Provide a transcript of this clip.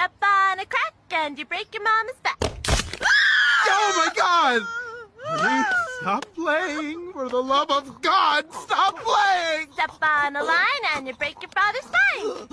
Step on a crack and you break your mama's back. Oh my God! Honey, stop playing! For the love of God, stop playing! Step on a line and you break your father's spine.